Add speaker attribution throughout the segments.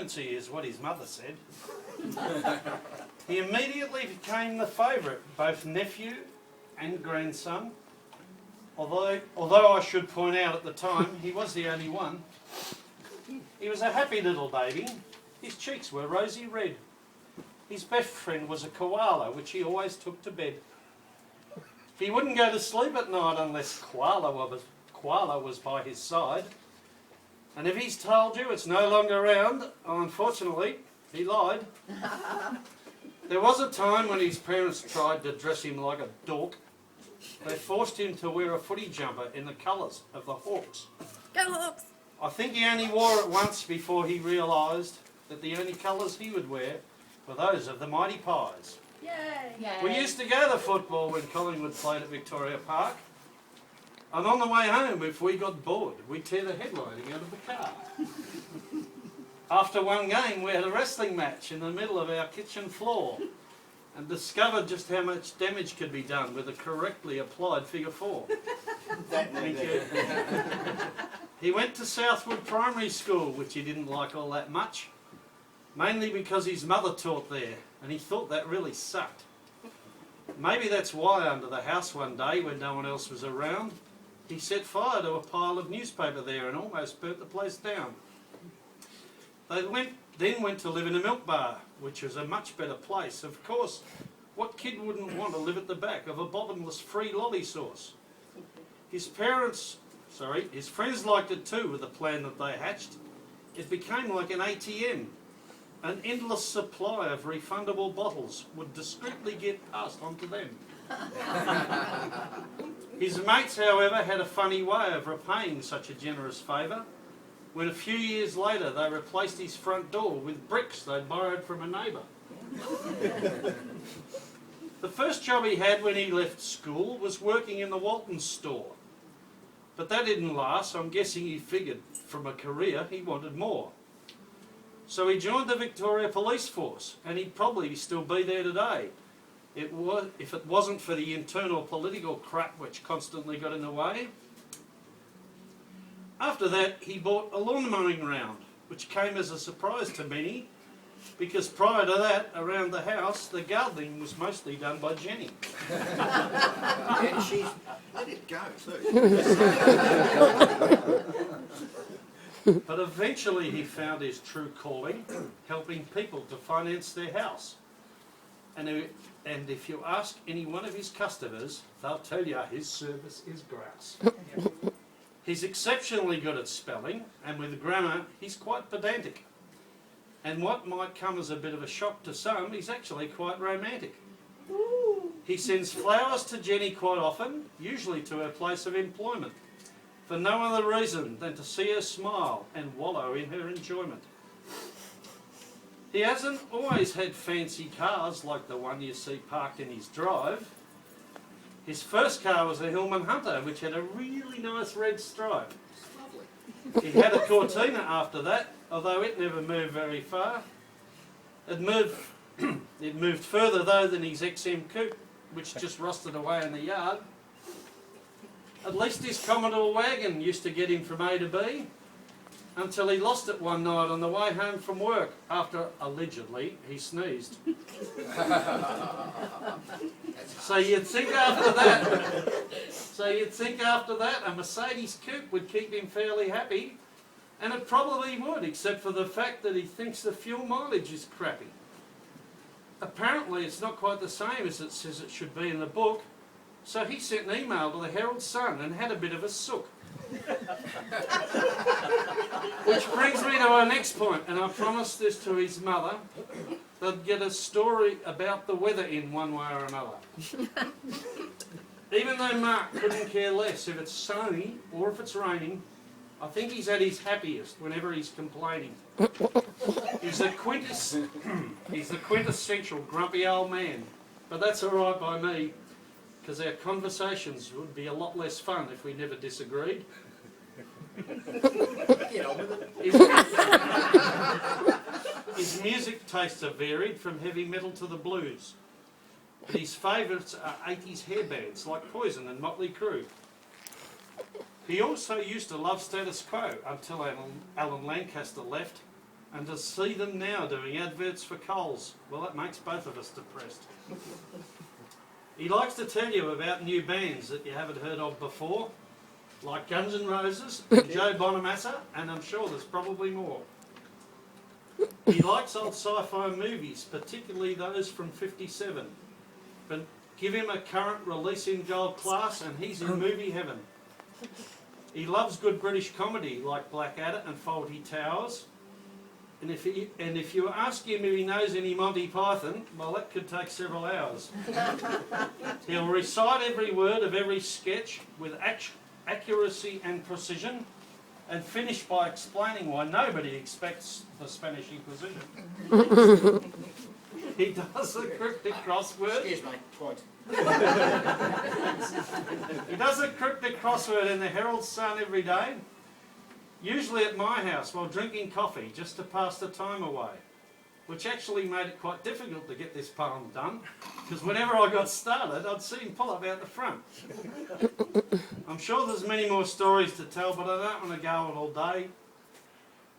Speaker 1: frequency is what his mother said. He immediately became the favourite, both nephew and grandson. Although I should point out at the time he was the only one. He was a happy little baby. His cheeks were rosy red. His best friend was a koala, which he always took to bed. He wouldn't go to sleep at night unless koala was by his side. And if he's told you it's no longer around, unfortunately, he lied. There was a time when his parents tried to dress him like a dork. They forced him to wear a footy jumper in the colours of the Hawks.
Speaker 2: Go Hawks!
Speaker 1: I think he only wore it once before he realised that the only colours he would wear were those of the Mighty Pies.
Speaker 2: Yay! Yay.
Speaker 1: We used to go to football when Collingwood played at Victoria Park. And on the way home, if we got bored, we'd tear the headlining out of the car. After one game, we had a wrestling match in the middle of our kitchen floor and discovered just how much damage could be done with a correctly applied figure four. Thank you. He went to Southwood Primary School, which he didn't like all that much, mainly because his mother taught there, and he thought that really sucked. Maybe that's why under the house one day, when no one else was around, he set fire to a pile of newspaper there and almost burnt the place down. They then went to live in a milk bar, which was a much better place. Of course, what kid wouldn't want to live at the back of a bottomless free lolly sauce? His friends liked it too with the plan that they hatched. It became like an ATM. An endless supply of refundable bottles would discreetly get passed on to them. His mates, however, had a funny way of repaying such a generous favour. When a few years later they replaced his front door with bricks they'd borrowed from a neighbour. The first job he had when he left school was working in the Walton store. But that didn't last, so I'm guessing he figured from a career he wanted more. So he joined the Victoria Police Force, and he'd probably still be there today if it wasn't for the internal political crap which constantly got in the way. After that, he bought a lawn mowing round, which came as a surprise to many, because prior to that, around the house, the gardening was mostly done by Jenny.
Speaker 3: And she's let it go too.
Speaker 1: But eventually he found his true calling, helping people to finance their house. And if you ask any one of his customers, they'll tell you his service is grass. He's exceptionally good at spelling, and with grammar, he's quite pedantic. And what might come as a bit of a shock to some, he's actually quite romantic. He sends flowers to Jenny quite often, usually to her place of employment, for no other reason than to see her smile and wallow in her enjoyment. He hasn't always had fancy cars like the one you see parked in his drive. His first car was a Hillman Hunter, which had a really nice red stripe. He had a Cortina after that, although it never moved very far. It moved further though than his XM Coupe, which just rusted away in the yard. At least his Commodore wagon used to get him from A to B, until he lost it one night on the way home from work after, allegedly, he sneezed. So you'd think after that a Mercedes Coupe would keep him fairly happy, and it probably would, except for the fact that he thinks the fuel mileage is crappy. Apparently it's not quite the same as it says it should be in the book, so he sent an email to the Herald Sun and had a bit of a sook. Which brings me to our next point, and I promised this to his mother. They'd get a story about the weather in one way or another. Even though Mark couldn't care less if it's sunny or if it's raining, I think he's at his happiest whenever he's complaining. He's the quintessential grumpy old man, but that's all right by me, because our conversations would be a lot less fun if we never disagreed.
Speaker 3: Get on with it.
Speaker 1: His music tastes are varied from heavy metal to the blues. His favourites are 80s hair bands like Poison and Motley Crue. He also used to love Status Quo until Alan Lancaster left, And to see them now doing adverts for Coles, well, that makes both of us depressed. He likes to tell you about new bands that you haven't heard of before, like Guns N' Roses and Joe Bonamassa, and I'm sure there's probably more. He likes old sci-fi movies, particularly those from '57. But give him a current release in gold class and he's in movie heaven. He loves good British comedy like Blackadder and Fawlty Towers. And if you ask him if he knows any Monty Python, well, that could take several hours. He'll recite every word of every sketch with accuracy and precision, and finish by explaining why nobody expects the Spanish Inquisition. He does the cryptic crossword.
Speaker 3: Excuse me, point.
Speaker 1: He does a cryptic crossword in the Herald Sun every day, usually at my house while drinking coffee just to pass the time away, which actually made it quite difficult to get this poem done, because whenever I got started I'd see him pull up out the front. I'm sure there's many more stories to tell, but I don't want to go on all day,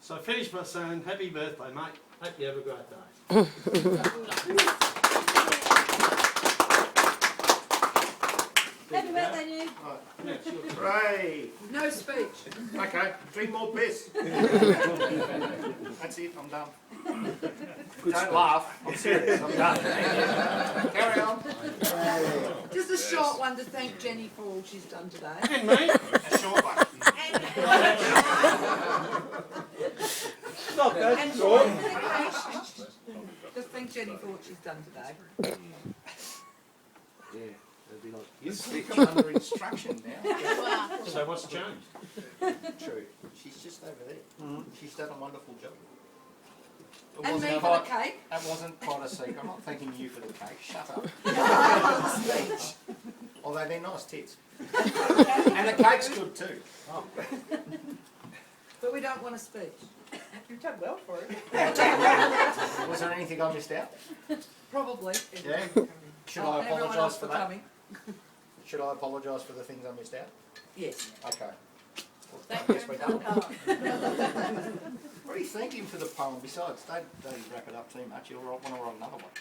Speaker 1: so I finish by saying happy birthday, mate. Hope you have a great day.
Speaker 2: Happy birthday, New.
Speaker 3: Hooray!
Speaker 2: No speech.
Speaker 3: Okay, drink more piss. That's it, I'm done. Don't laugh, I'm serious, I'm done. Carry on.
Speaker 2: Just a short one to thank Jenny for all she's done today.
Speaker 1: And me?
Speaker 3: A short one.
Speaker 2: And for the cake. Just thank Jenny for what she's done today.
Speaker 3: Yeah, it'd be like, you come under instruction now.
Speaker 1: So what's changed?
Speaker 3: True. She's just over there. She's done a wonderful job. It
Speaker 2: And me
Speaker 3: wasn't
Speaker 2: for the
Speaker 3: quite-
Speaker 2: cake.
Speaker 3: That wasn't quite a secret. I'm not thanking you for the cake. Shut up. Although they're nice tits. And the cake's good too.
Speaker 2: But we don't want a speech.
Speaker 4: You've done well for it.
Speaker 3: Was there anything I missed out?
Speaker 2: Probably.
Speaker 3: Yeah. Should
Speaker 2: Oh,
Speaker 3: I
Speaker 2: and everyone
Speaker 3: apologise
Speaker 2: else
Speaker 3: for
Speaker 2: for
Speaker 3: that?
Speaker 2: coming.
Speaker 3: Should I apologise for the things I missed out?
Speaker 2: Yes.
Speaker 3: Okay. Well,
Speaker 4: Thank
Speaker 3: guess
Speaker 4: you.
Speaker 3: we're done. What do you think him for the poem? Besides, don't wrap it up too much. You'll want to write another one.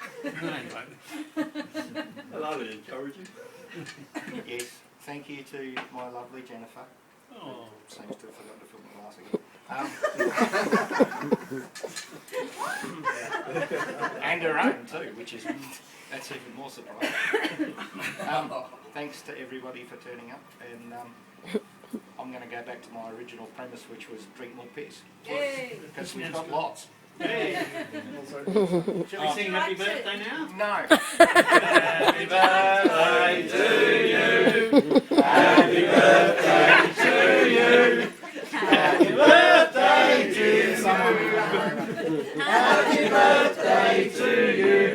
Speaker 1: No, you won't.
Speaker 5: Well, I would encourage you.
Speaker 3: Yes. Thank you to my lovely Jennifer.
Speaker 1: Oh.
Speaker 3: Seems to have forgotten to fill my glass again. And her own too, which is that's even more surprising. Thanks to everybody for turning up, and I'm going to go back to my original premise, which was drink more piss,
Speaker 2: Yay.
Speaker 3: because we've got lots.
Speaker 1: Hey. Shall we sing happy birthday now?
Speaker 3: No.
Speaker 1: Happy birthday to you. Happy birthday to you. Happy birthday to you. Happy birthday to you.